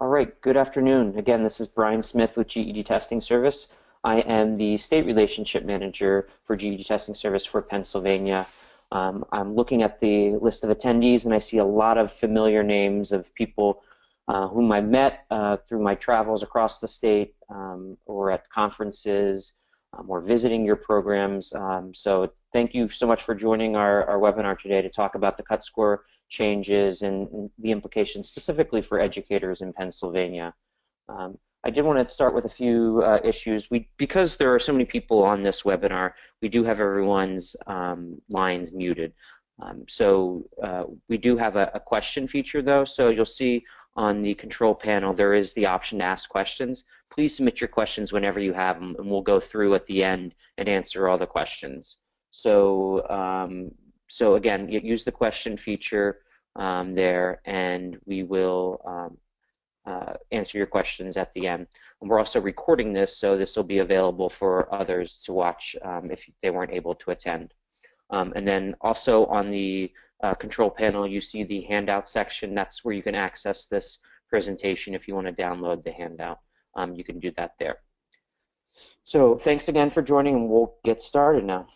All right, good afternoon. Again, this is Brian Smith with GED Testing Service. I am the State Relationship Manager for GED Testing Service for Pennsylvania. I'm looking at the list of attendees and I see a lot of familiar names of people whom I met through my travels across the state or at conferences or visiting your programs. So thank you so much for joining our webinar today to talk about the cut score changes and the implications specifically for educators in Pennsylvania. I did want to start with a few issues. Because there are so many people on this webinar, we do have everyone's lines muted. We do have a question feature though, so you'll see on the control panel there is the option to ask questions. Please submit your questions whenever you have them, and we'll go through at the end and answer all the questions. So again, use the question feature there, and we will answer your questions at the end. And we're also recording this, so this will be available for others to watch if they weren't able to attend. And then also on the control panel, you see the handout section. That's where you can access this presentation if you want to download the handout. You can do that there. So thanks again for joining, and we'll get started now.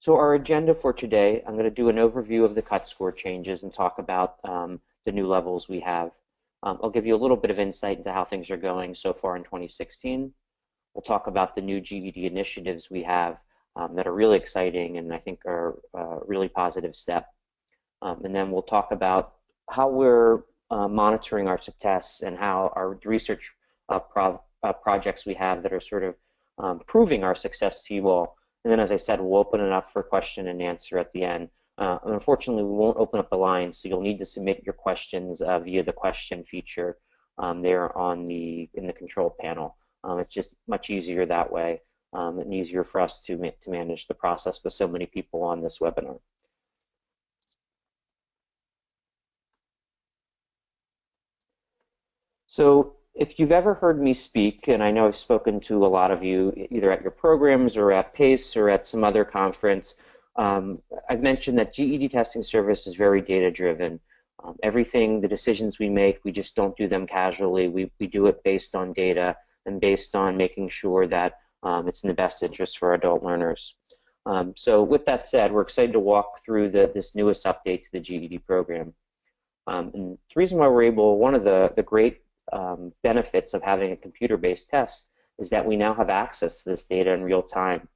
So our agenda for today, I'm going to do an overview of the cut score changes and talk about the new levels we have. I'll give you a little bit of insight into how things are going so far in 2016. We'll talk about the new GED initiatives we have that are really exciting and I think are a really positive step. And then we'll talk about how we're monitoring our success and how our research projects we have that are sort of proving our success to you all. And then, as I said, we'll open it up for question and answer at the end. Unfortunately, we won't open up the lines, so you'll need to submit your questions via the question feature there in the control panel. It's just much easier that way and easier for us to manage the process with so many people on this webinar. So if you've ever heard me speak, and I know I've spoken to a lot of you either at your programs or at PACE or at some other conference, I've mentioned that GED Testing Service is very data-driven. Everything, the decisions we make, we just don't do them casually. We do it based on data and based on making sure that it's in the best interest for adult learners. So with that said, we're excited to walk through this newest update to the GED program. And the reason why we're able, one of the great benefits of having a computer-based test is that we now have access to this data in real time.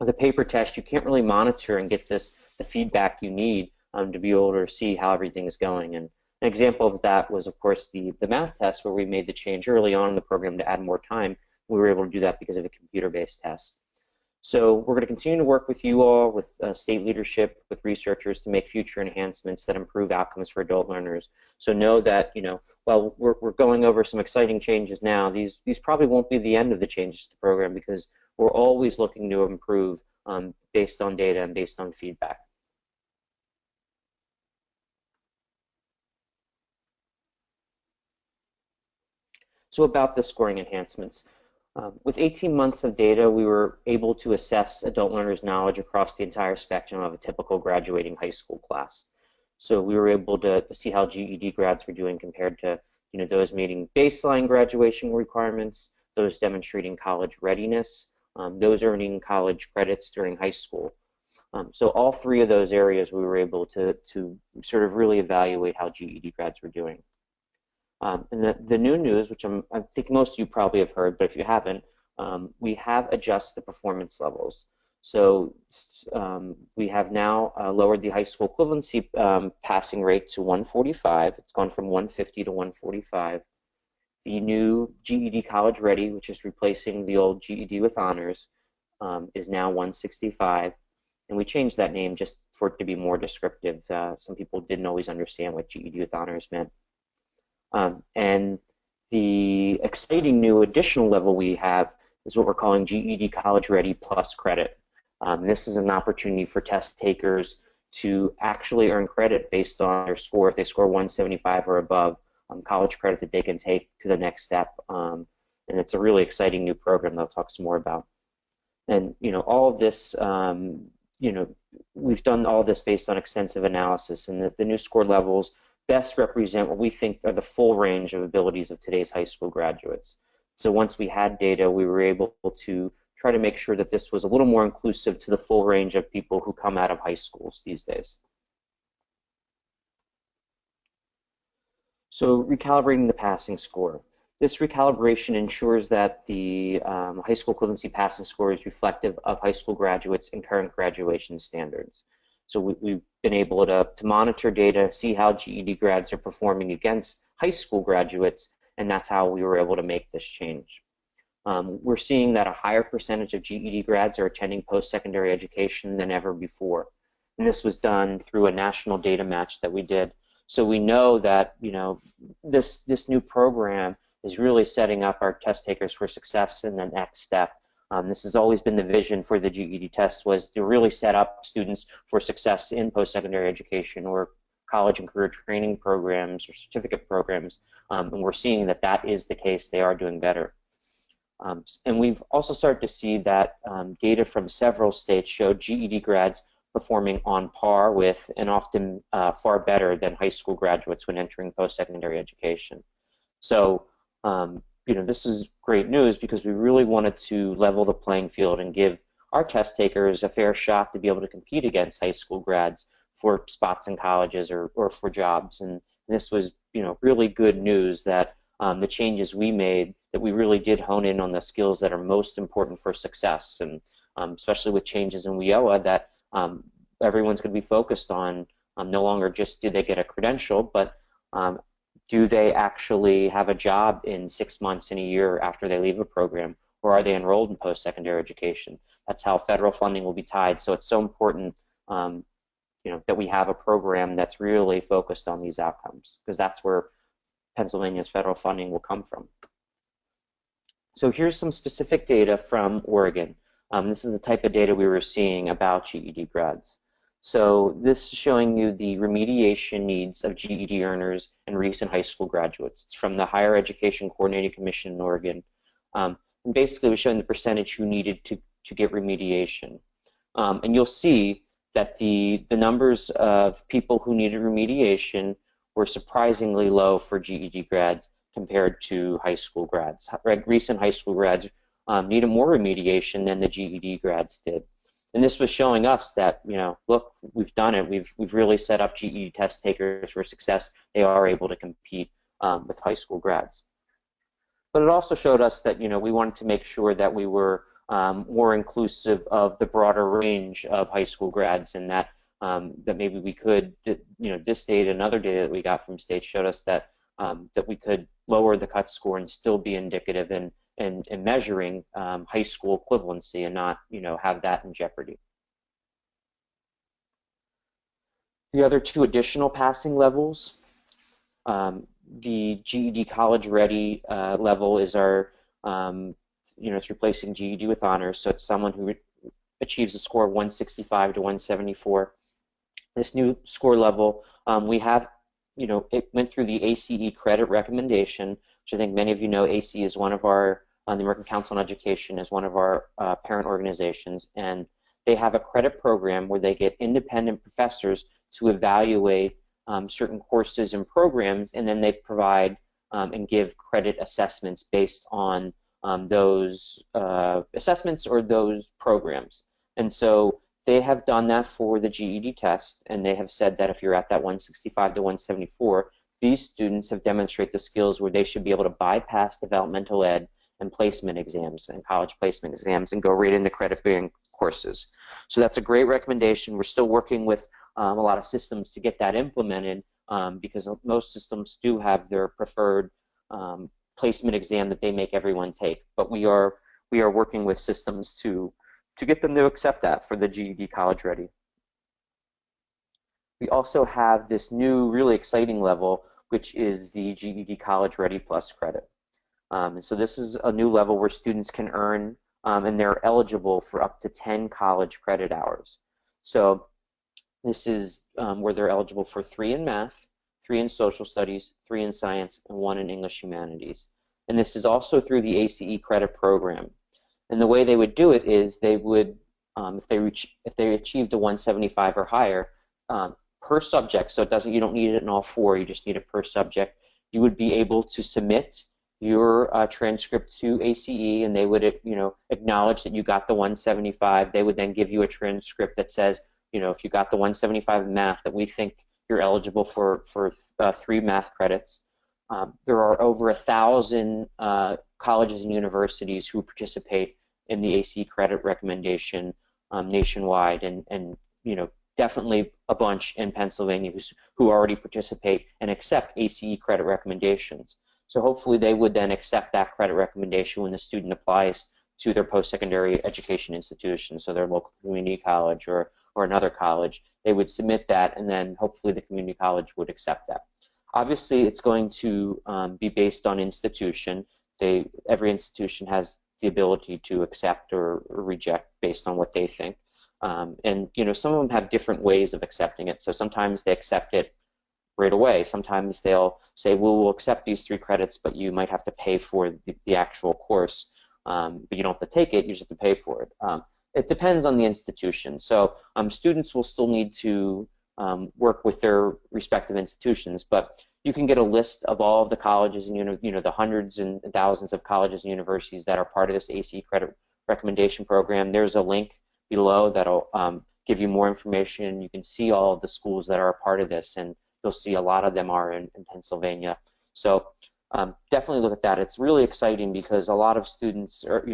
With a paper test, you can't really monitor and get the feedback you need to be able to see how everything is going. And an example of that was, of course, the math test where we made the change early on in the program to add more time. We were able to do that because of a computer-based test. So we're going to continue to work with you all, with state leadership, with researchers to make future enhancements that improve outcomes for adult learners. So know that, while we're going over some exciting changes now, these probably won't be the end of the changes to the program because we're always looking to improve based on data and based on feedback. So about the scoring enhancements. With 18 months of data, we were able to assess adult learners' knowledge across the entire spectrum of a typical graduating high school class. So we were able to see how GED grads were doing compared to those meeting baseline graduation requirements, those demonstrating college readiness, those earning college credits during high school. So all three of those areas we were able to sort of really evaluate how GED grads were doing. And the new news, which I think most of you probably have heard, but if you haven't, we have adjusted the performance levels. So we have now lowered the high school equivalency passing rate to 145. It's gone from 150 to 145. The new GED College Ready, which is replacing the old GED with honors, is now 165. And we changed that name just for it to be more descriptive. Some people didn't always understand what GED with honors meant. And the exciting new additional level we have is what we're calling GED College Ready Plus Credit. This is an opportunity for test takers to actually earn credit based on their score. If they score 175 or above, college credit that they can take to the next step. And it's a really exciting new program that I'll talk some more about. And all of this, we've done all this based on extensive analysis, and the new score levels best represent what we think are the full range of abilities of today's high school graduates. So once we had data, we were able to try to make sure that this was a little more inclusive to the full range of people who come out of high schools these days. So recalibrating the passing score. This recalibration ensures that the high school equivalency passing score is reflective of high school graduates and current graduation standards. So we've been able to monitor data, see how GED grads are performing against high school graduates, and that's how we were able to make this change. We're seeing that a higher percentage of GED grads are attending post-secondary education than ever before. And this was done through a national data match that we did. So we know that, you know, this new program is really setting up our test takers for success in the next step. This has always been the vision for the GED test, was to really set up students for success in post-secondary education or college and career training programs or certificate programs, and we're seeing that that is the case. They are doing better. And we've also started to see that data from several states showed GED grads performing on par with and often far better than high school graduates when entering post-secondary education. So you know, this is great news because we really wanted to level the playing field and give our test takers a fair shot to be able to compete against high school grads for spots in colleges or for jobs. And this was, you know, really good news that the changes we made, that we really did hone in on the skills that are most important for success, and especially with changes in WIOA, that everyone's going to be focused on no longer just do they get a credential, but do they actually have a job in 6 months, in a year after they leave a program, or are they enrolled in post-secondary education? That's how federal funding will be tied. So it's so important, you know, that we have a program that's really focused on these outcomes, because that's where Pennsylvania's federal funding will come from. So here's some specific data from Oregon. This is the type of data we were seeing about GED grads. So this is showing you the remediation needs of GED earners and recent high school graduates. It's from the Higher Education Coordinating Commission in Oregon. And basically, we're showing the percentage who needed to get remediation. And you'll see that the numbers of people who needed remediation were surprisingly low for GED grads compared to high school grads. Recent high school grads needed more remediation than the GED grads did. And this was showing us that, you know, look, we've done it. We've really set up GED test takers for success. They are able to compete with high school grads. But it also showed us that, you know, we wanted to make sure that we were more inclusive of the broader range of high school grads, and that that maybe we could, you know, this data and other data that we got from states showed us that that we could lower the cut score and still be indicative in measuring high school equivalency and not, you know, have that in jeopardy. The other two additional passing levels, the GED College Ready level is our, you know, it's replacing GED with honors, so it's someone who achieves a score of 165 to 174. This new score level, we have, you know, it went through the ACE credit recommendation, which I think many of you know. ACE is one of our, the American Council on Education is one of our parent organizations, and they have a credit program where they get independent professors to evaluate certain courses and programs, and then they provide and give credit assessments based on those assessments or those programs. And so they have done that for the GED test, and they have said that if you're at that 165 to 174, these students have demonstrated the skills where they should be able to bypass developmental ed and placement exams and college placement exams and go right into credit-bearing courses. So that's a great recommendation. We're still working with a lot of systems to get that implemented because most systems do have their preferred placement exam that they make everyone take. But we are working with systems to get them to accept that for the GED College Ready. We also have this new really exciting level, which is the GED College Ready Plus credit. And so this is a new level where students can earn, and they're eligible for up to 10 college credit hours. So this is where they're eligible for 3 in math, 3 in social studies, 3 in science, and 1 in English humanities. And this is also through the ACE credit program. And the way they would do it is they would, if they achieved a 175 or higher, per subject, so you don't need it in all four, you just need it per subject. You would be able to submit your transcript to ACE, and they would, acknowledge that you got the 175. They would then give you a transcript that says, if you got the 175 in math, that we think you're eligible for 3 math credits. There are over 1,000 colleges and universities who participate in the ACE credit recommendation nationwide, and definitely a bunch in Pennsylvania who already participate and accept ACE credit recommendations. So hopefully they would then accept that credit recommendation when the student applies to their post-secondary education institution, so their local community college or another college. They would submit that, and then hopefully the community college would accept that. Obviously, it's going to be based on institution. Every institution has the ability to accept or reject based on what they think. And some of them have different ways of accepting it. So sometimes they accept it right away. Sometimes they'll say, well, we'll accept these 3 credits, but you might have to pay for the actual course. But you don't have to take it, you just have to pay for it. It depends on the institution. So students will still need to work with their respective institutions, but you can get a list of all of the colleges and the hundreds and thousands of colleges and universities that are part of this ACE credit recommendation program. There's a link below that'll give you more information. You can see all of the schools that are a part of this, and you'll see a lot of them are in Pennsylvania. So definitely look at that. It's really exciting because a lot of students are,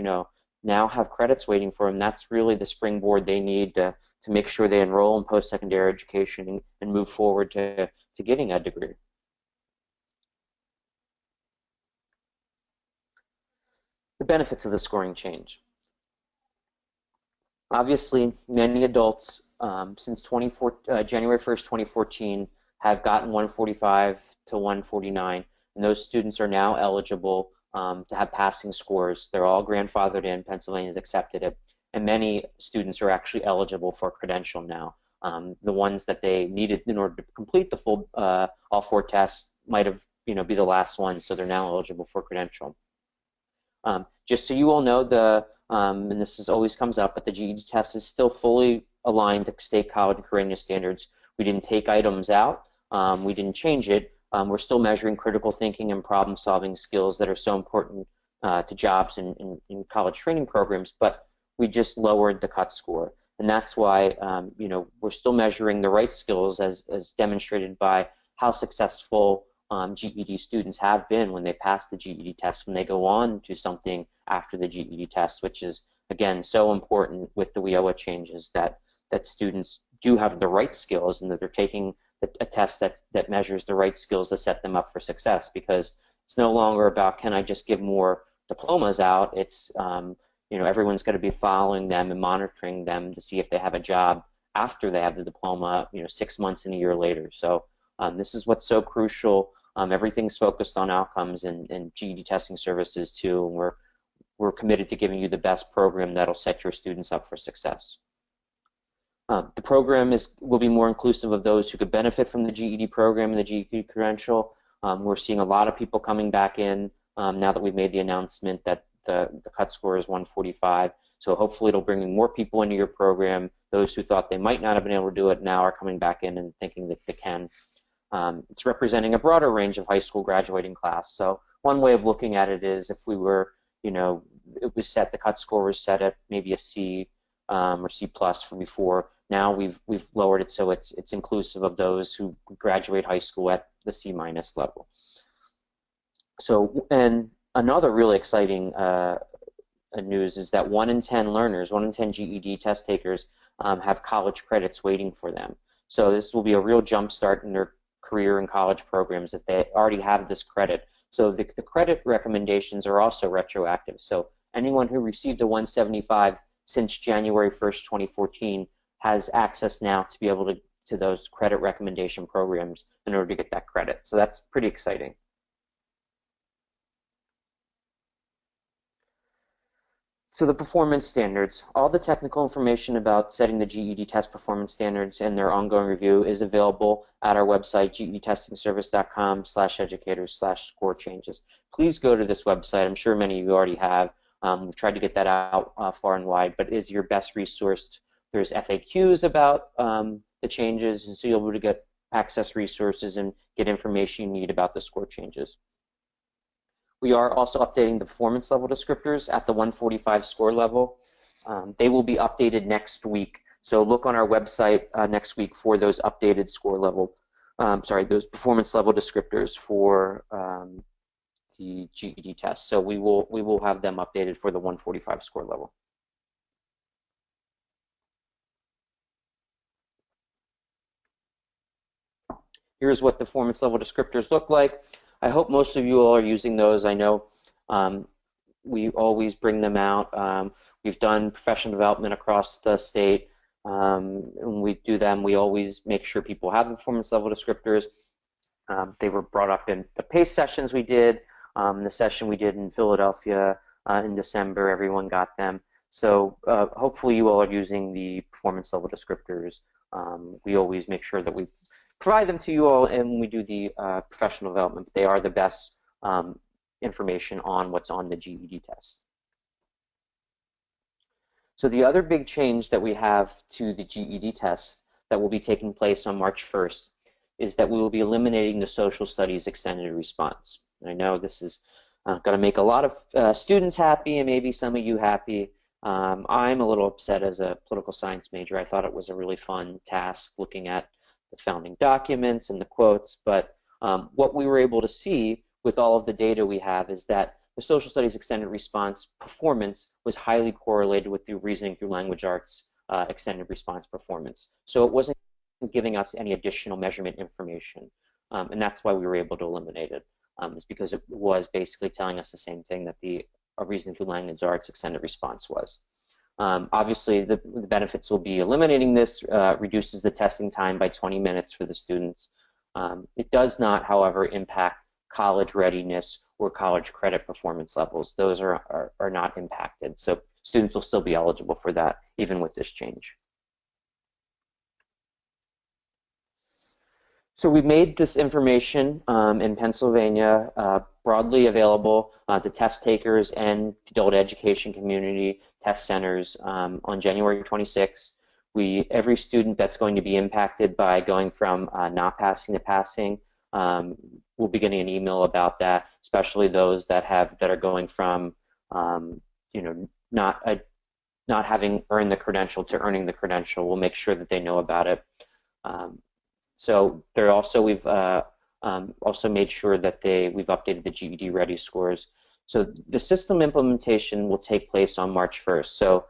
now have credits waiting for them. That's really the springboard they need to make sure they enroll in post-secondary education and move forward to getting a degree. The benefits of the scoring change. Obviously, many adults since January 1st, 2014 have gotten 145 to 149, and those students are now eligible to have passing scores. They're all grandfathered in. Pennsylvania's accepted it, and many students are actually eligible for credential now. The ones that they needed in order to complete the full all 4 tests might have be the last ones, so they're now eligible for credential. Just so you all know, and this always comes up, but the GED test is still fully aligned to state college and career standards. We didn't take items out. We didn't change it. We're still measuring critical thinking and problem-solving skills that are so important to jobs in college training programs, but we just lowered the cut score. And that's why we're still measuring the right skills as demonstrated by how successful GED students have been when they pass the GED test, when they go on to something after the GED test, which is, again, so important with the WIOA changes that students do have the right skills and that they're taking a test that measures the right skills to set them up for success, because it's no longer about, can I just give more diplomas out? It's everyone's going to be following them and monitoring them to see if they have a job after they have the diploma 6 months and a year later. So this is what's so crucial. Everything's focused on outcomes, and GED testing services too, and we're committed to giving you the best program that'll set your students up for success. The program will be more inclusive of those who could benefit from the GED program and the GED credential. We're seeing a lot of people coming back in now that we've made the announcement that the cut score is 145. So hopefully it'll bring in more people into your program. Those who thought they might not have been able to do it now are coming back in and thinking that they can. It's representing a broader range of high school graduating class. So one way of looking at it is if we were, the cut score was set at maybe a C or C plus from before. Now we've lowered it so it's inclusive of those who graduate high school at the C minus level. So, and another really exciting news is that 1 in 10 learners, 1 in 10 GED test takers have college credits waiting for them. So this will be a real jump start in their career and college programs that they already have this credit. So the credit recommendations are also retroactive. So anyone who received a 175 since January 1st, 2014 has access now to be able to those credit recommendation programs in order to get that credit. So that's pretty exciting. So the performance standards, all the technical information about setting the GED test performance standards and their ongoing review is available at our website, gedtestingservice.com/educators/score changes. Please go to this website. I'm sure many of you already have. We've tried to get that out far and wide, but it is your best resource. There's FAQs about the changes, and so you'll be able to get access resources and get information you need about the score changes. We are also updating the performance level descriptors at the 145 score level. They will be updated next week, so look on our website next week for those updated score level, those performance level descriptors for the GED test. So we will have them updated for the 145 score level. Here's what the performance level descriptors look like. I hope most of you all are using those. I know we always bring them out. We've done professional development across the state. When we do them, we always make sure people have the performance level descriptors. They were brought up in the PACE sessions we did, the session we did in Philadelphia in December. Everyone got them. So hopefully you all are using the performance level descriptors. We always make sure that we provide them to you all and we do the professional development. They are the best information on what's on the GED test. So the other big change that we have to the GED test that will be taking place on March 1st is that we will be eliminating the social studies extended response. I know this is going to make a lot of students happy and maybe some of you happy. I'm a little upset as a political science major. I thought it was a really fun task looking at the founding documents and the quotes, but what we were able to see with all of the data we have is that the social studies extended response performance was highly correlated with the reasoning through language arts extended response performance. So it wasn't giving us any additional measurement information, and that's why we were able to eliminate it. Is because it was basically telling us the same thing that the reasoning through language arts extended response was. Obviously, the benefits will be eliminating this, reduces the testing time by 20 minutes for the students. It does not, however, impact college readiness or college credit performance levels. Those are not impacted. So students will still be eligible for that, even with this change. So we made this information in Pennsylvania broadly available to test takers and adult education community test centers on January 26th. Every student that's going to be impacted by going from not passing to passing will be getting an email about that, especially those that are going from not having earned the credential to earning the credential. We'll make sure that they know about it. So we've also made sure that we've updated the GED Ready scores. So the system implementation will take place on March 1st. So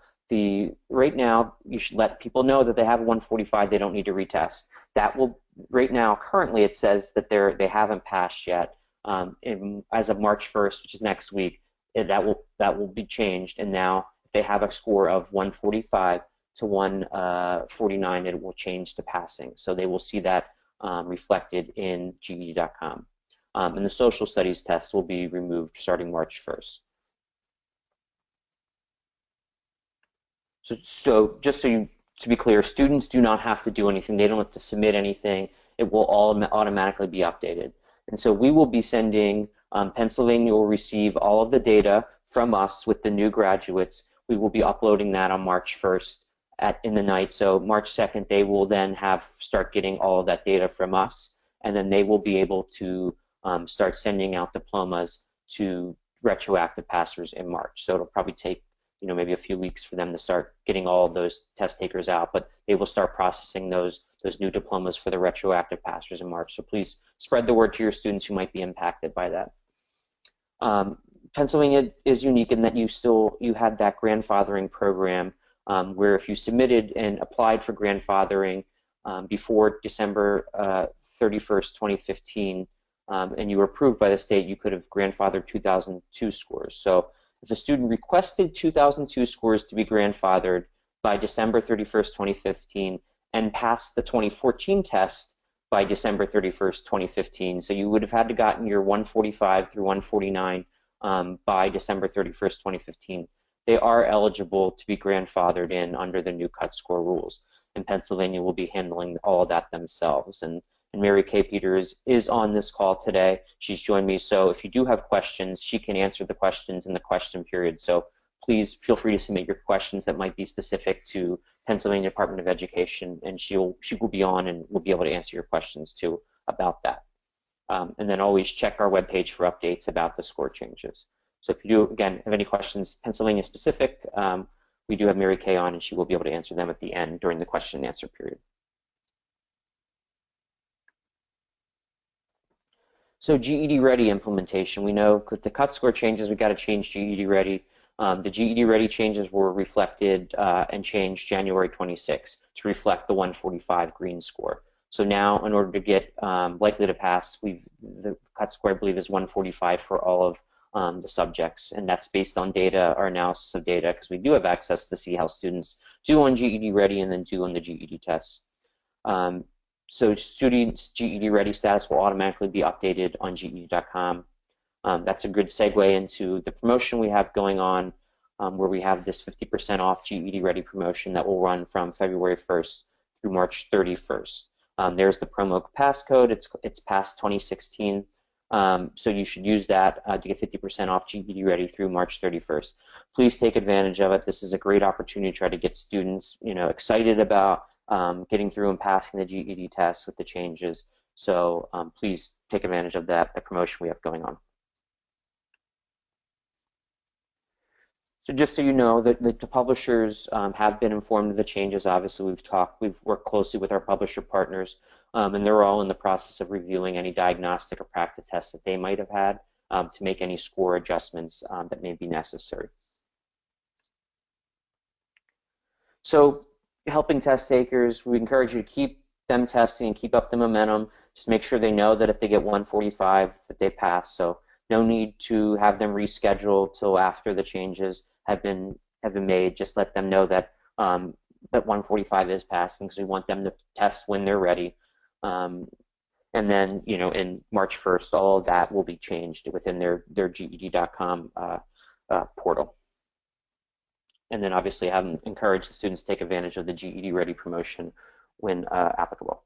right now you should let people know that they have 145. They don't need to retest. That will right now currently it says that they haven't passed yet. As of March 1st, which is next week, that will be changed. And now if they have a score of 145 to 149, it will change to passing. So they will see that reflected in GED.com. And the social studies test will be removed starting March 1st. So just to be clear, students do not have to do anything. They don't have to submit anything. It will all automatically be updated. And so we will be sending, Pennsylvania will receive all of the data from us with the new graduates. We will be uploading that on March 1st in the night. So March 2nd, they will then start getting all of that data from us, and then they will be able to start sending out diplomas to retroactive passers in March. So it'll probably take maybe a few weeks for them to start getting all of those test takers out, but they will start processing those new diplomas for the retroactive passers in March. So please spread the word to your students who might be impacted by that. Pennsylvania is unique in that you had that grandfathering program where if you submitted and applied for grandfathering before December 31st, 2015, and you were approved by the state, you could have grandfathered 2002 scores. So if a student requested 2002 scores to be grandfathered by December 31st, 2015, and passed the 2014 test by December 31st, 2015, so you would have had to gotten your 145 through 149 by December 31st, 2015, they are eligible to be grandfathered in under the new cut score rules. And Pennsylvania will be handling all of that themselves. And Mary Kay Peters is on this call today. She's joined me, so if you do have questions, she can answer the questions in the question period. So please feel free to submit your questions that might be specific to Pennsylvania Department of Education, and she will be on and will be able to answer your questions too about that. And then always check our webpage for updates about the score changes. So if you do, again, have any questions Pennsylvania specific, we do have Mary Kay on, and she will be able to answer them at the end during the question and answer period. So GED Ready implementation, we know with the cut score changes, we got to change GED Ready. The GED Ready changes were reflected and changed January 26 to reflect the 145 green score. So now, in order to get likely to pass, the cut score, I believe, is 145 for all of the subjects, and that's based on data, our analysis of data, because we do have access to see how students do on GED Ready and then do on the GED tests. So students' GED Ready status will automatically be updated on GED.com. That's a good segue into the promotion we have going on, where we have this 50% off GED Ready promotion that will run from February 1st through March 31st. There's the promo passcode. It's past 2016, so you should use that to get 50% off GED Ready through March 31st. Please take advantage of it. This is a great opportunity to try to get students, excited about getting through and passing the GED tests with the changes. So please take advantage of that, the promotion we have going on. So just so you know, the publishers have been informed of the changes. Obviously, we've worked closely with our publisher partners, and they're all in the process of reviewing any diagnostic or practice tests that they might have had to make any score adjustments that may be necessary. So helping test takers, we encourage you to keep them testing and keep up the momentum. Just make sure they know that if they get 145, that they pass. So no need to have them reschedule till after the changes have been made. Just let them know that that 145 is passing, because we want them to test when they're ready. And then, in March 1st, all of that will be changed within their GED.com portal. And then obviously encourage the students to take advantage of the GED Ready promotion when applicable.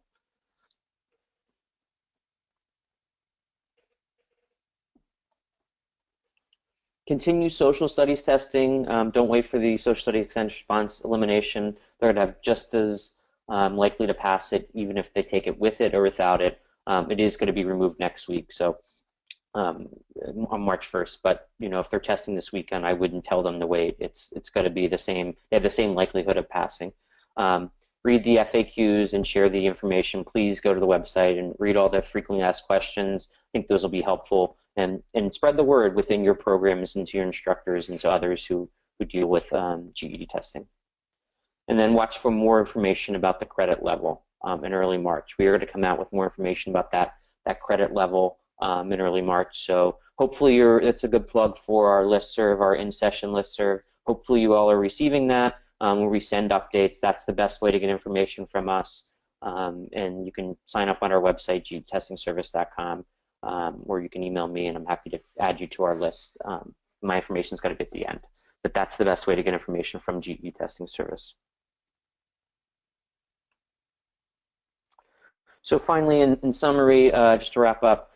Continue social studies testing. Don't wait for the social studies extension response elimination. They're going to have just as likely to pass it, even if they take it with it or without it. It is going to be removed next week, so on March 1st. But if they're testing this weekend, I wouldn't tell them to wait. It's going to be the same. They have the same likelihood of passing. Read the FAQs and share the information. Please go to the website and read all the frequently asked questions. I think those will be helpful. And spread the word within your programs and to your instructors and to others who deal with GED testing. And then watch for more information about the credit level in early March. We are going to come out with more information about that credit level in early March. So hopefully it's a good plug for our listserv, our in-session listserv. Hopefully you all are receiving that. Where we send updates. That's the best way to get information from us. And you can sign up on our website, GEDtestingservice.com. Or you can email me, and I'm happy to add you to our list. My information is going to be at the end, but that's the best way to get information from GED Testing Service. So finally, in summary, just to wrap up,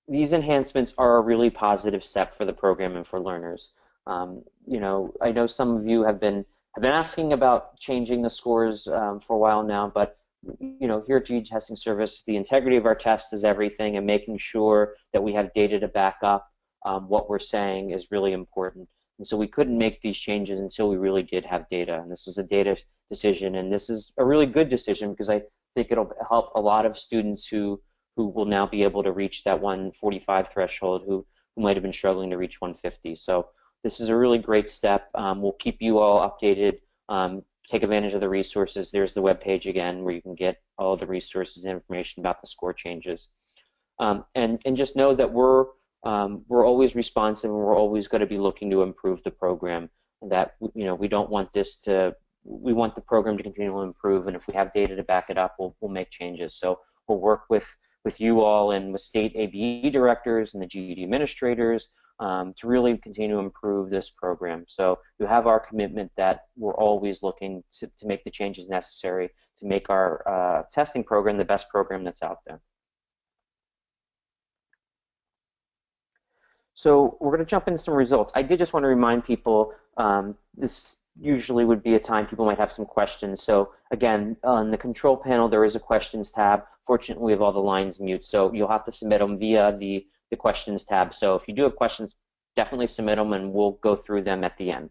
these enhancements are a really positive step for the program and for learners. I know some of you have been asking about changing the scores for a while now, but here at GED Testing Service, the integrity of our tests is everything, and making sure that we have data to back up what we're saying is really important. And so we couldn't make these changes until we really did have data, and this was a data decision, and this is a really good decision because I think it'll help a lot of students who will now be able to reach that 145 threshold who might have been struggling to reach 150. So this is a really great step. We'll keep you all updated. Take advantage of the resources. There's the webpage again where you can get all the resources and information about the score changes. And just know that we're always responsive, and we're always going to be looking to improve the program. And that we don't want we want the program to continue to improve, and if we have data to back it up, we'll make changes. So we'll work with you all and with state ABE directors and the GED administrators to really continue to improve this program. So you have our commitment that we're always looking to make the changes necessary to make our testing program the best program that's out there. So we're going to jump into some results. I did just want to remind people, this usually would be a time people might have some questions. So again, on the control panel, there is a questions tab. Fortunately, we have all the lines mute, so you'll have to submit them via the questions tab. So if you do have questions, definitely submit them, and we'll go through them at the end.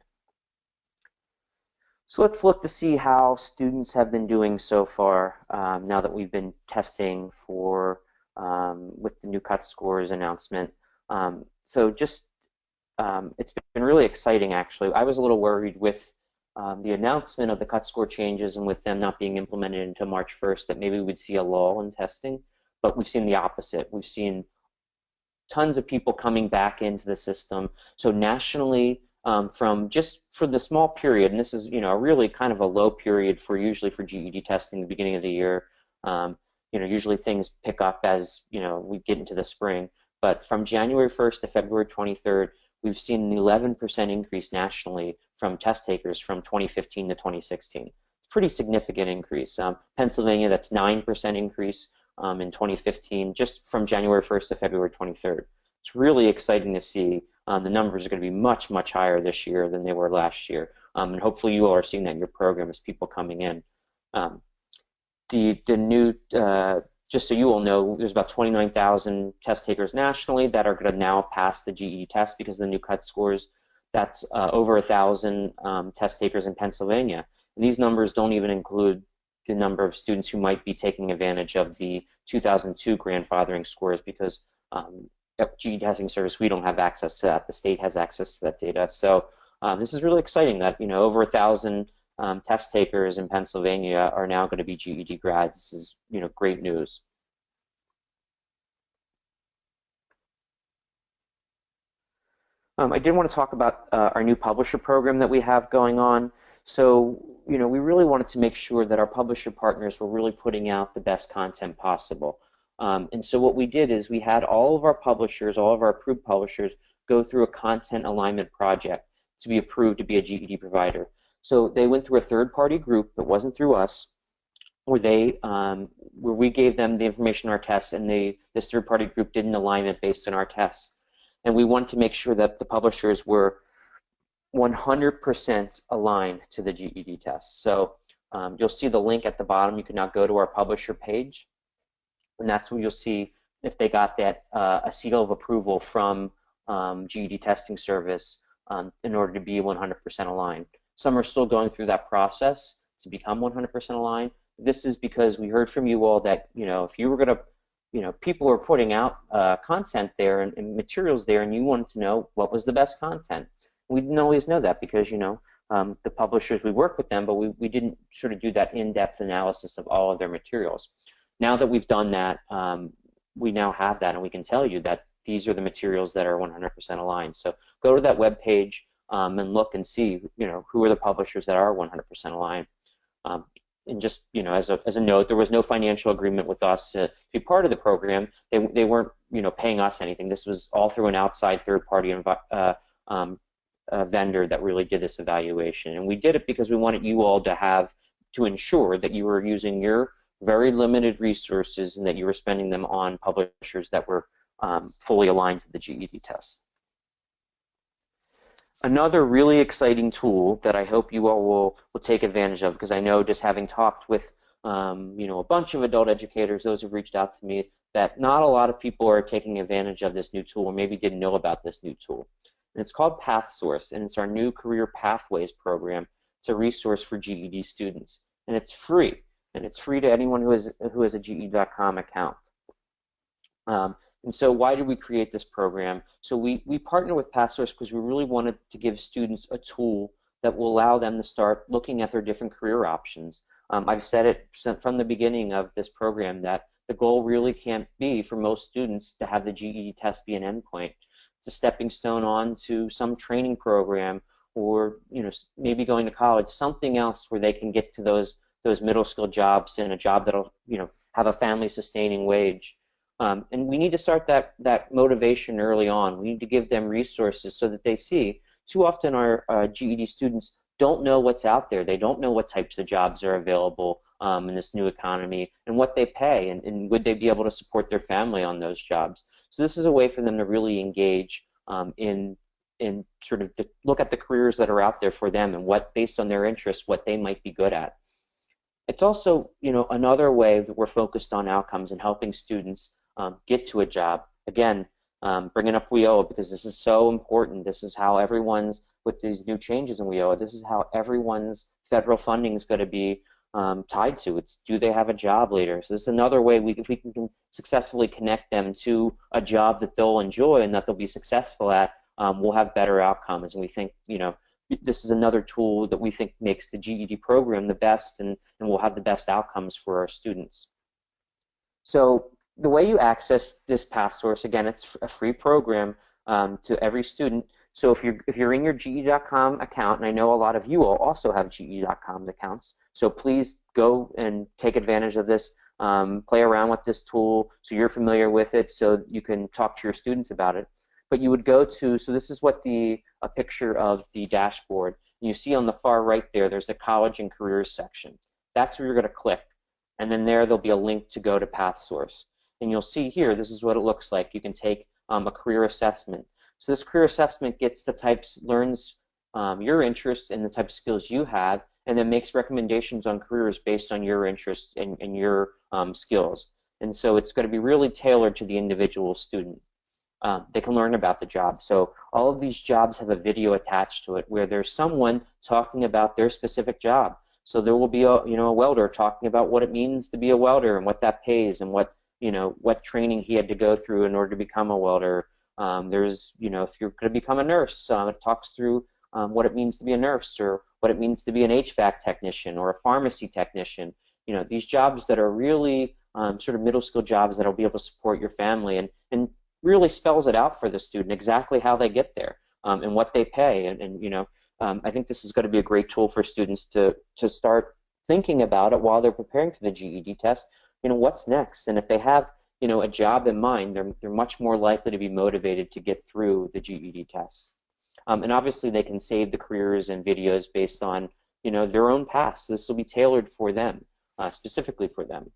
So let's look to see how students have been doing so far now that we've been testing for with the new cut scores announcement. So just it's been really exciting, actually. I was a little worried with the announcement of the cut score changes and with them not being implemented until March 1st that maybe we'd see a lull in testing, but we've seen the opposite. We've seen tons of people coming back into the system. So nationally, from just for the small period, and this is really kind of a low period for usually for GED testing, the beginning of the year. Usually things pick up as we get into the spring. But from January 1st to February 23rd, we've seen an 11% increase nationally from test takers from 2015 to 2016. Pretty significant increase. Pennsylvania, that's 9% increase in 2015, just from January 1st to February 23rd. It's really exciting to see. The numbers are going to be much, much higher this year than they were last year. And hopefully you all are seeing that in your program as people coming in. The new, just so you all know, there's about 29,000 test takers nationally that are going to now pass the GED test because of the new cut scores. That's over 1,000 test takers in Pennsylvania. And these numbers don't even include the number of students who might be taking advantage of the 2002 grandfathering scores because at GED Testing Service we don't have access to that. The state has access to that data. So this is really exciting that over 1,000 test takers in Pennsylvania are now going to be GED grads. This is great news. I did want to talk about our new publisher program that we have going on. So we really wanted to make sure that our publisher partners were really putting out the best content possible. And so what we did is we had all of our publishers, all of our approved publishers, go through a content alignment project to be approved to be a GED provider. So they went through a third-party group that wasn't through us, where we gave them the information on our tests, and this third-party group did an alignment based on our tests. And we wanted to make sure that the publishers were 100% aligned to the GED test. So you'll see the link at the bottom. You can now go to our publisher page, and that's where you'll see if they got that a seal of approval from GED Testing Service in order to be 100% aligned. Some are still going through that process to become 100% aligned. This is because we heard from you all that if you were going to, people were putting out content there and materials there, and you wanted to know what was the best content. We didn't always know that because the publishers, we work with them, but we didn't sort of do that in-depth analysis of all of their materials. Now that we've done that, we now have that, and we can tell you that these are the materials that are 100% aligned. So go to that web page and look and see, who are the publishers that are 100% aligned. And just, as a note, there was no financial agreement with us to be part of the program. They weren't, paying us anything. This was all through an outside third-party vendor that really did this evaluation. And we did it because we wanted you all to ensure that you were using your very limited resources and that you were spending them on publishers that were fully aligned to the GED test. Another really exciting tool that I hope you all will take advantage of, because I know just having talked with a bunch of adult educators, those who've reached out to me, that not a lot of people are taking advantage of this new tool or maybe didn't know about this new tool. And it's called PathSource, and it's our new Career Pathways program. It's a resource for GED students, and it's free. And it's free to anyone who has a GED.com account. And so why did we create this program? So we partnered with PathSource because we really wanted to give students a tool that will allow them to start looking at their different career options. I've said it from the beginning of this program that the goal really can't be for most students to have the GED test be an endpoint. It's a stepping stone on to some training program or maybe going to college, something else where they can get to those middle skill jobs and a job that'll have a family sustaining wage. And we need to start that motivation early on. We need to give them resources so that they see. Too often our GED students don't know what's out there. They don't know what types of jobs are available in this new economy and what they pay and would they be able to support their family on those jobs. So this is a way for them to really engage in sort of look at the careers that are out there for them and what, based on their interests, what they might be good at. It's also, another way that we're focused on outcomes and helping students get to a job. Again, bringing up WIOA because this is so important. This is how everyone's, with these new changes in WIOA, this is how everyone's federal funding is going to be tied to. It's, do they have a job later? So this is another way if we can successfully connect them to a job that they'll enjoy and that they'll be successful at, we'll have better outcomes. And we think, this is another tool that we think makes the GED program the best, and we'll have the best outcomes for our students. So the way you access this PathSource, again, it's a free program to every student. So if you're in your GED.com account, and I know a lot of you all also have GED.com accounts, so please go and take advantage of this, play around with this tool so you're familiar with it, so you can talk to your students about it. But you would go to, so this is what a picture of the dashboard. You see on the far right there's the college and careers section. That's where you're going to click. And then there'll be a link to go to PathSource. And you'll see here, this is what it looks like. You can take a career assessment. So this career assessment gets the types, learns your interests and the type of skills you have, and then makes recommendations on careers based on your interests and your skills. And so it's going to be really tailored to the individual student. They can learn about the job. So all of these jobs have a video attached to it where there's someone talking about their specific job. So there will be a welder talking about what it means to be a welder and what that pays and what training he had to go through in order to become a welder. There's if you're going to become a nurse, it talks through what it means to be a nurse, or what it means to be an HVAC technician or a pharmacy technician. These jobs that are really sort of middle school jobs that will be able to support your family, and really spells it out for the student exactly how they get there and what they pay. I think this is going to be a great tool for students to start thinking about it while they're preparing for the GED test. What's next? And if they have a job in mind, they're much more likely to be motivated to get through the GED test. And obviously they can save the careers and videos based on their own past. This will be tailored for them, specifically for them.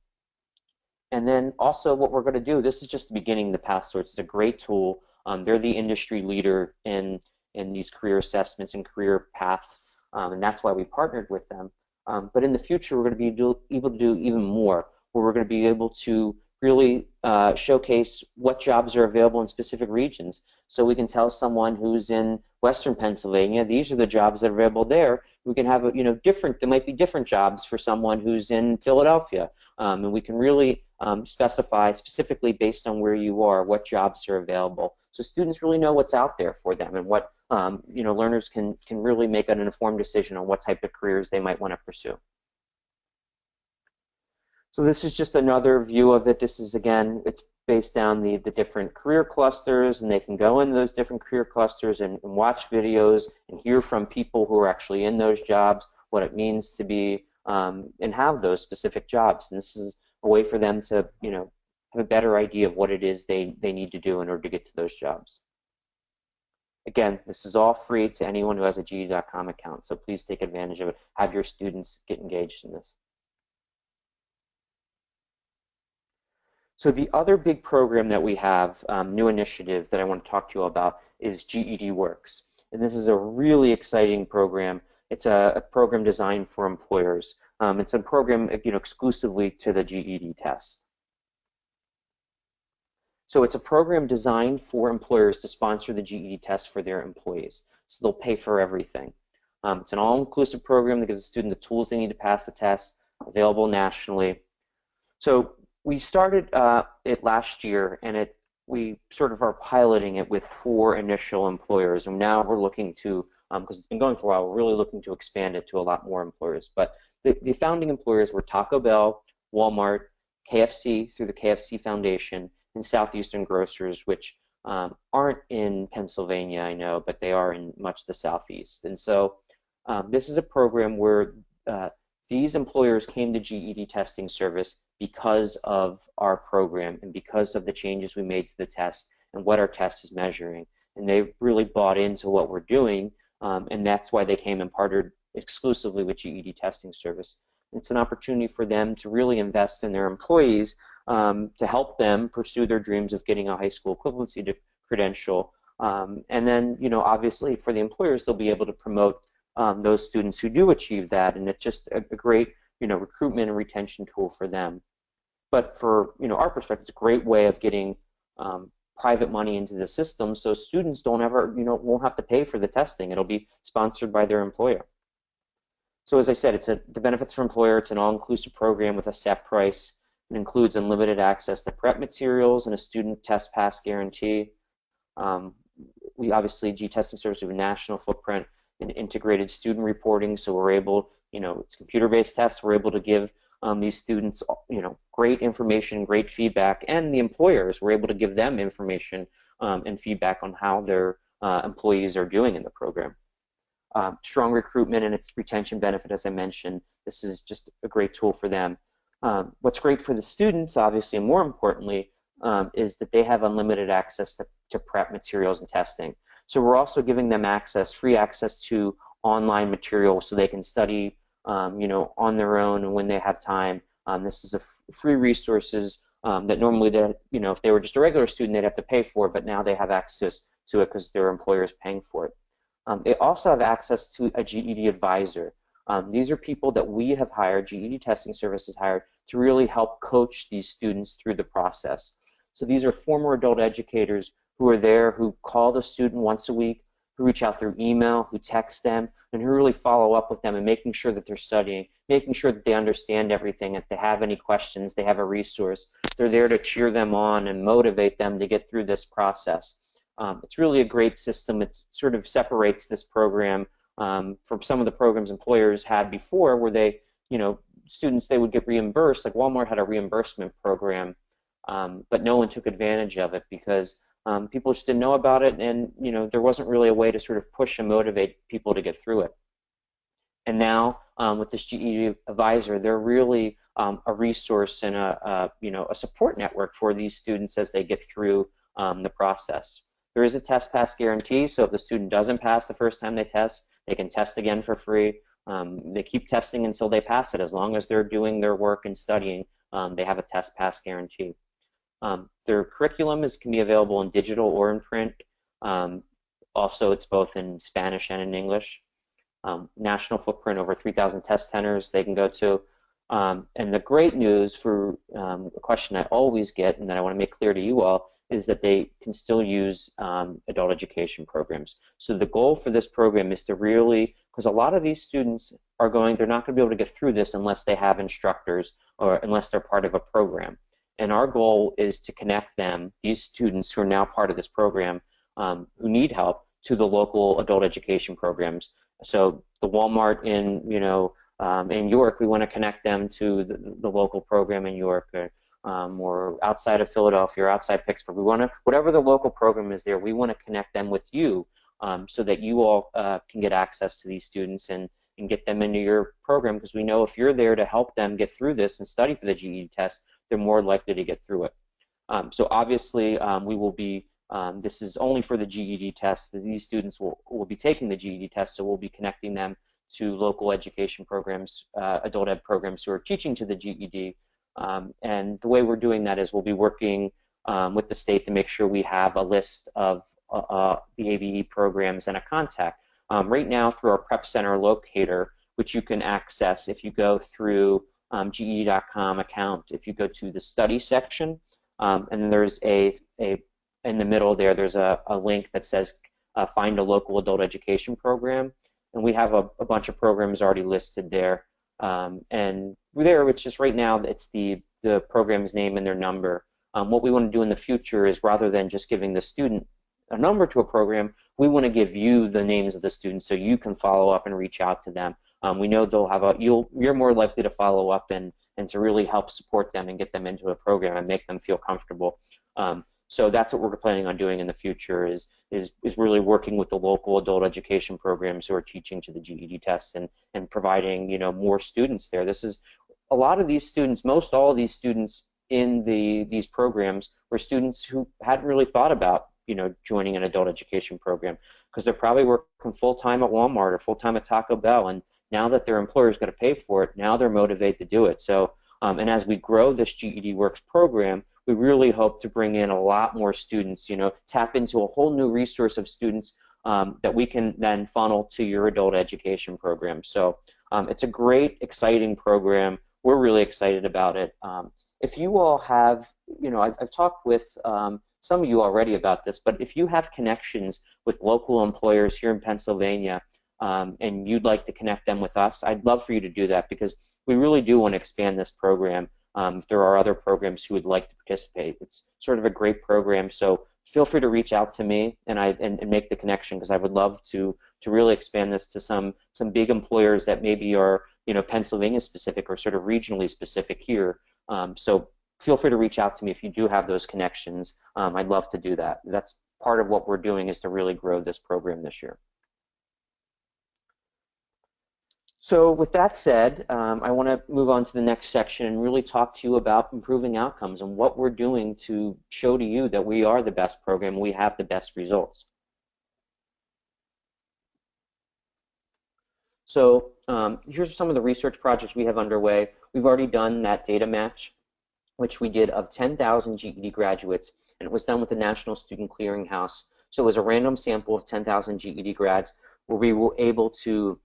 And then also what we're going to do, this is just the beginning of the PathSource. It's a great tool. They're the industry leader in these career assessments and career paths, and that's why we partnered with them. But in the future, we're going to be able to do even more, where we're going to be able to really showcase what jobs are available in specific regions. So we can tell someone who's in Western Pennsylvania, these are the jobs that are available there. We can have there might be different jobs for someone who's in Philadelphia, and we can really specify specifically based on where you are what jobs are available. So students really know what's out there for them, and what learners can really make an informed decision on what type of careers they might want to pursue. So this is just another view of it. This is, again, it's based on the different career clusters, and they can go in those different career clusters and watch videos and hear from people who are actually in those jobs what it means to be and have those specific jobs. And this is a way for them to have a better idea of what it is they need to do in order to get to those jobs. Again, this is all free to anyone who has a GED.com account, so please take advantage of it. Have your students get engaged in this. So the other big program that we have, new initiative that I want to talk to you about, is GED Works. And this is a really exciting program. It's a program designed for employers. It's a program exclusively to the GED test. So it's a program designed for employers to sponsor the GED test for their employees. So they'll pay for everything. It's an all-inclusive program that gives the student the tools they need to pass the test, available nationally. So we started it last year, and we sort of are piloting it with 4 initial employers, and now we're looking to, because it's been going for a while, we're really looking to expand it to a lot more employers. But the founding employers were Taco Bell, Walmart, KFC through the KFC Foundation, and Southeastern Grocers, which aren't in Pennsylvania, I know, but they are in much the Southeast. And so this is a program where these employers came to GED Testing Service because of our program and because of the changes we made to the test and what our test is measuring. And they really bought into what we're doing, and that's why they came and partnered exclusively with GED Testing Service. It's an opportunity for them to really invest in their employees to help them pursue their dreams of getting a high school equivalency credential, And then, obviously for the employers, they'll be able to promote those students who do achieve that, and it's just a great, recruitment and retention tool for them. But for, our perspective, it's a great way of getting private money into the system, so students don't ever, won't have to pay for the testing. It'll be sponsored by their employer. So as I said, the benefits for employer. It's an all-inclusive program with a set price. It includes unlimited access to prep materials and a student test pass guarantee. We obviously, GED Testing Service, we have a national footprint and integrated student reporting, so we're able, it's computer-based tests. We're able to give these students, great information, great feedback, and the employers, we're able to give them information and feedback on how their employees are doing in the program. Strong recruitment and its retention benefit, as I mentioned. This is just a great tool for them. What's great for the students, obviously, and more importantly, is that they have unlimited access to prep materials and testing. So we're also giving them free access to online materials so they can study, on their own and when they have time. This is free resources that normally, if they were just a regular student, they'd have to pay for, but now they have access to it because their employer is paying for it. They also have access to a GED advisor. These are people that we have hired, GED Testing Service has hired, to really help coach these students through the process. So these are former adult educators who are there, who call the student once a week, who reach out through email, who text them, and who really follow up with them and making sure that they're studying, making sure that they understand everything. If they have any questions, they have a resource. They're there to cheer them on and motivate them to get through this process. It's really a great system. It sort of separates this program from some of the programs employers had before, where they, students, they would get reimbursed. Like Walmart had a reimbursement program, but no one took advantage of it because people just didn't know about it, and there wasn't really a way to sort of push and motivate people to get through it. And now with this GED advisor, they're really a resource and a support network for these students as they get through the process. There is a test pass guarantee, so if the student doesn't pass the first time they test, they can test again for free. They keep testing until they pass it. As long as they're doing their work and studying, they have a test pass guarantee. Their curriculum can be available in digital or in print. Also, it's both in Spanish and in English. National footprint, over 3,000 test centers they can go to. And the great news for a question I always get, and that I want to make clear to you all, is that they can still use adult education programs. So the goal for this program is to really, because a lot of these students they're not going to be able to get through this unless they have instructors or unless they're part of a program. And our goal is to connect them, these students who are now part of this program, who need help, to the local adult education programs. So the Walmart in York, we want to connect them to the local program in York, or outside of Philadelphia or outside Pittsburgh. We want to, whatever the local program is there, we want to connect them with you so that you all can get access to these students and get them into your program, because we know if you're there to help them get through this and study for the GED test, they're more likely to get through it. So obviously we will be, this is only for the GED test. These students will be taking the GED test, so we'll be connecting them to local education programs, adult ed programs who are teaching to the GED. And the way we're doing that is we'll be working with the state to make sure we have a list of the ABE programs and a contact. Right now, through our Prep Center locator, which you can access if you go through GED.com account, if you go to the study section, and then there's in the middle there's a link that says find a local adult education program, and we have a bunch of programs already listed there. And there, it's just right now, it's the program's name and their number. What we want to do in the future is, rather than just giving the student a number to a program, we want to give you the names of the students so you can follow up and reach out to them. We know they'll have you're more likely to follow up and to really help support them and get them into a program and make them feel comfortable. So that's what we're planning on doing in the future, is really working with the local adult education programs who are teaching to the GED test and providing more students there. This is a lot of these students, most all of these students in these programs were students who hadn't really thought about joining an adult education program, because they're probably working full-time at Walmart or full-time at Taco Bell, and now that their employer is going to pay for it, now they're motivated to do it. So and as we grow this GED Works program, we really hope to bring in a lot more students, tap into a whole new resource of students that we can then funnel to your adult education program. So it's a great, exciting program. We're really excited about it. If you all have, I've talked with some of you already about this, but if you have connections with local employers here in Pennsylvania and you'd like to connect them with us, I'd love for you to do that, because we really do want to expand this program. If there are other programs who would like to participate, it's sort of a great program. So feel free to reach out to me and make the connection, because I would love to really expand this to some big employers that maybe are Pennsylvania specific or sort of regionally specific here. So feel free to reach out to me if you do have those connections. I'd love to do that. That's part of what we're doing, is to really grow this program this year. So with that said, I want to move on to the next section and really talk to you about improving outcomes and what we're doing to show to you that we are the best program, we have the best results. So here's some of the research projects we have underway. We've already done that data match, which we did of 10,000 GED graduates, and it was done with the National Student Clearinghouse. So it was a random sample of 10,000 GED grads where we were able to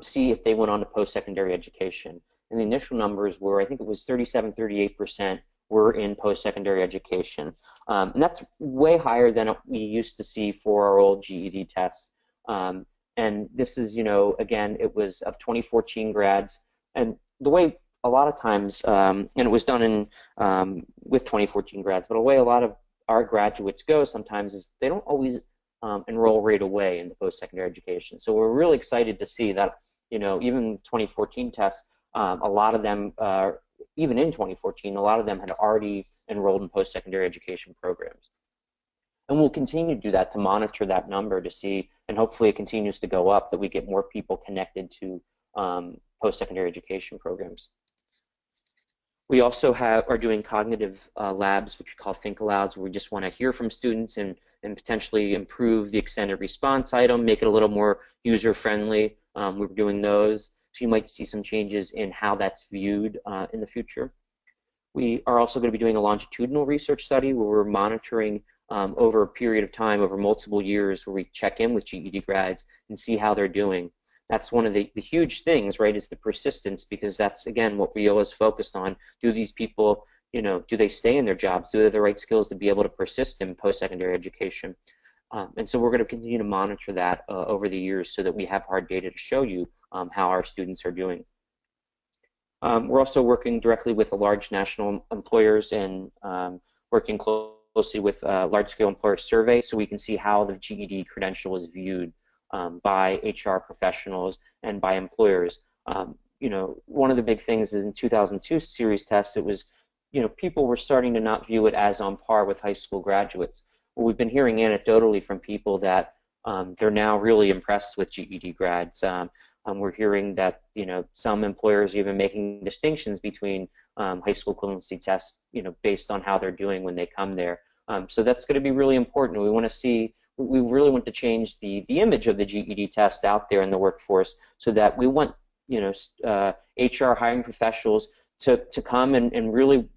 see if they went on to post-secondary education. And the initial numbers were, I think it was 37-38% were in post-secondary education. And that's way higher than we used to see for our old GED tests. And this is, again, it was of 2014 grads. And the way a lot of times, and it was done in with 2014 grads, but the way a lot of our graduates go sometimes is they don't always enroll right away into post-secondary education. So we're really excited to see that, even the 2014 tests, a lot of them, even in 2014, a lot of them had already enrolled in post-secondary education programs. And we'll continue to do that, to monitor that number to see, and hopefully it continues to go up, that we get more people connected to post-secondary education programs. We also are doing cognitive labs, which we call Think Alouds, where we just want to hear from students and potentially improve the extended response item, make it a little more user-friendly. We're doing those, so you might see some changes in how that's viewed in the future. We are also going to be doing a longitudinal research study where we're monitoring over a period of time, over multiple years, where we check in with GED grads and see how they're doing. That's one of the huge things, right, is the persistence, because that's, again, what we always focused on. Do these people, do they stay in their jobs? Do they have the right skills to be able to persist in post-secondary education? And so we're going to continue to monitor that over the years so that we have hard data to show you how our students are doing. We're also working directly with the large national employers and working closely with large-scale employer surveys so we can see how the GED credential is viewed by HR professionals and by employers. One of the big things is in 2002 series tests, it was, people were starting to not view it as on par with high school graduates. Well, we've been hearing anecdotally from people that they're now really impressed with GED grads. We're hearing that, some employers are even making distinctions between high school equivalency tests, based on how they're doing when they come there. So that's going to be really important. We want to see. We really want to change the image of the GED test out there in the workforce, so that we want HR hiring professionals to come and really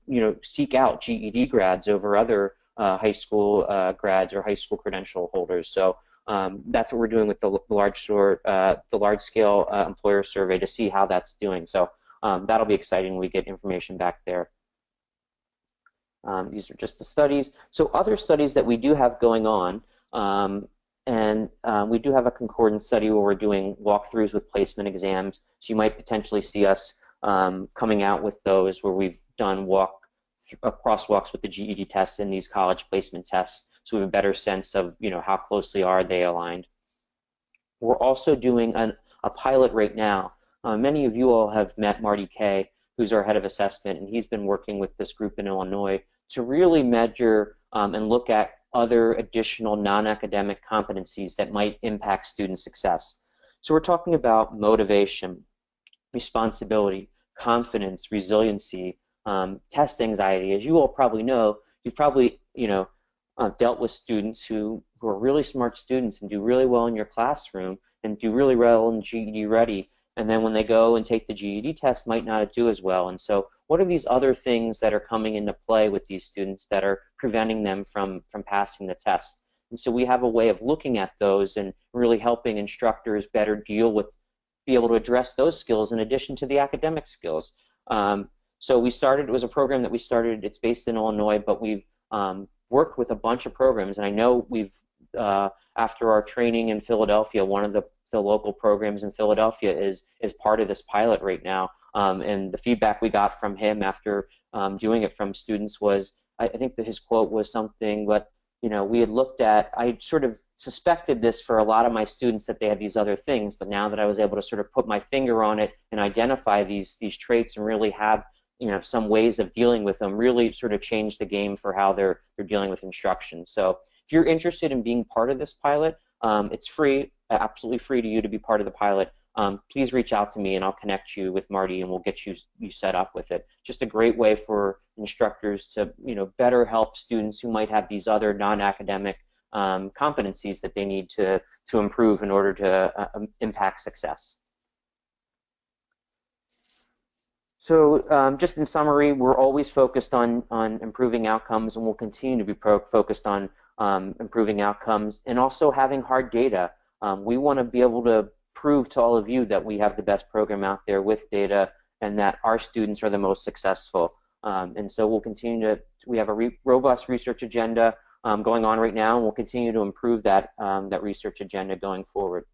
seek out GED grads over other high school grads or high school credential holders. So that's what we're doing with the large scale employer survey to see how that's doing. So that'll be exciting when we get information back there. These are just the studies. So other studies that we do have going on. We do have a concordance study where we're doing walkthroughs with placement exams. So you might potentially see us coming out with those where we've done crosswalks with the GED tests and these college placement tests, so we have a better sense of how closely are they aligned. We're also doing a pilot right now. Many of you all have met Marty Kay, who's our head of assessment, and he's been working with this group in Illinois to really measure and look at other additional non-academic competencies that might impact student success. So we're talking about motivation, responsibility, confidence, resiliency, test anxiety. As you all probably know, you've probably dealt with students who are really smart students and do really well in your classroom and do really well in GED Ready, and then when they go and take the GED test might not do as well. And so what are these other things that are coming into play with these students that are preventing them from passing the test? And so we have a way of looking at those and really helping instructors better deal with, be able to address those skills in addition to the academic skills. So we started, it was a program that we started, it's based in Illinois, but we've worked with a bunch of programs, and I know we've, after our training in Philadelphia, one of the local programs in Philadelphia is part of this pilot right now, and the feedback we got from him after doing it from students was, I think that his quote was something, but we had looked at, I sort of suspected this for a lot of my students that they had these other things, but now that I was able to sort of put my finger on it and identify these traits and really have some ways of dealing with them, really sort of changed the game for how they're dealing with instruction. So if you're interested in being part of this pilot, it's free, absolutely free to you to be part of the pilot. Please reach out to me and I'll connect you with Marty and we'll get you set up with it. Just a great way for instructors to better help students who might have these other non-academic competencies that they need to improve in order to impact success. So just in summary, we're always focused on improving outcomes, and we'll continue to be focused on improving outcomes and also having hard data. We want to be able to prove to all of you that we have the best program out there with data and that our students are the most successful. And so we'll continue to, we have a robust research agenda going on right now, and we'll continue to improve that, that research agenda going forward.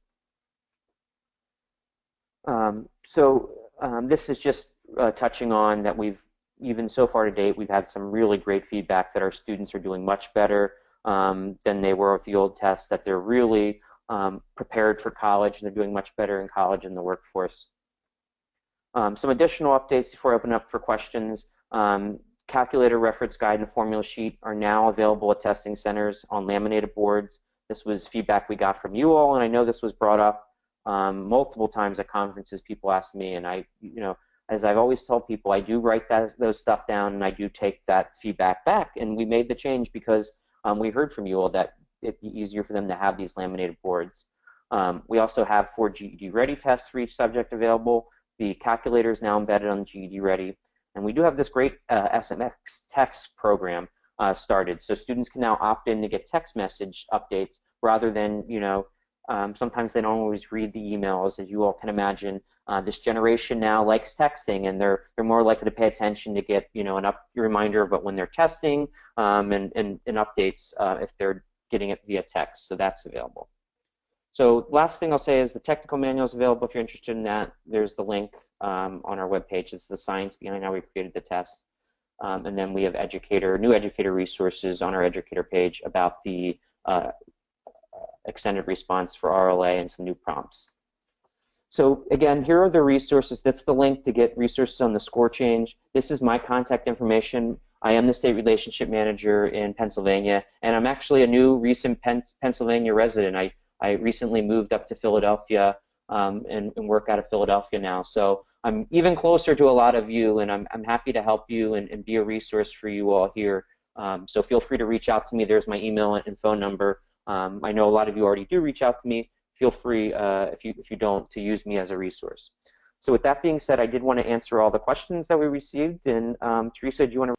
This is just touching on that we've, even so far to date, we've had some really great feedback that our students are doing much better than they were with the old test, that they're really prepared for college, and they're doing much better in college and the workforce. Some additional updates before I open up for questions. Calculator, reference guide, and formula sheet are now available at testing centers on laminated boards. This was feedback we got from you all, and I know this was brought up multiple times at conferences. People ask me, and I, as I've always told people, I do write those stuff down, and I do take that feedback back. And we made the change because we heard from you all that it'd be easier for them to have these laminated boards. We also have 4 GED Ready tests for each subject available. The calculator is now embedded on GED Ready. And we do have this great SMS text program started. So students can now opt in to get text message updates rather than, sometimes they don't always read the emails. As you all can imagine, this generation now likes texting, and they're more likely to pay attention to get, a reminder about when they're testing and updates if they're getting it via text. So that's available. So last thing I'll say is the technical manual is available if you're interested in that. There's the link on our webpage. It's the science behind how we created the test. And then we have new educator resources on our educator page about the extended response for RLA and some new prompts. So again, here are the resources. That's the link to get resources on the score change. This is my contact information. I am the state relationship manager in Pennsylvania, and I'm actually a new recent Pennsylvania resident. I recently moved up to Philadelphia and work out of Philadelphia now. So I'm even closer to a lot of you, and I'm happy to help you and be a resource for you all here. So feel free to reach out to me. There's my email and phone number. I know a lot of you already do reach out to me. Feel free, if you don't, to use me as a resource. So with that being said, I did want to answer all the questions that we received. And Teresa, do you want to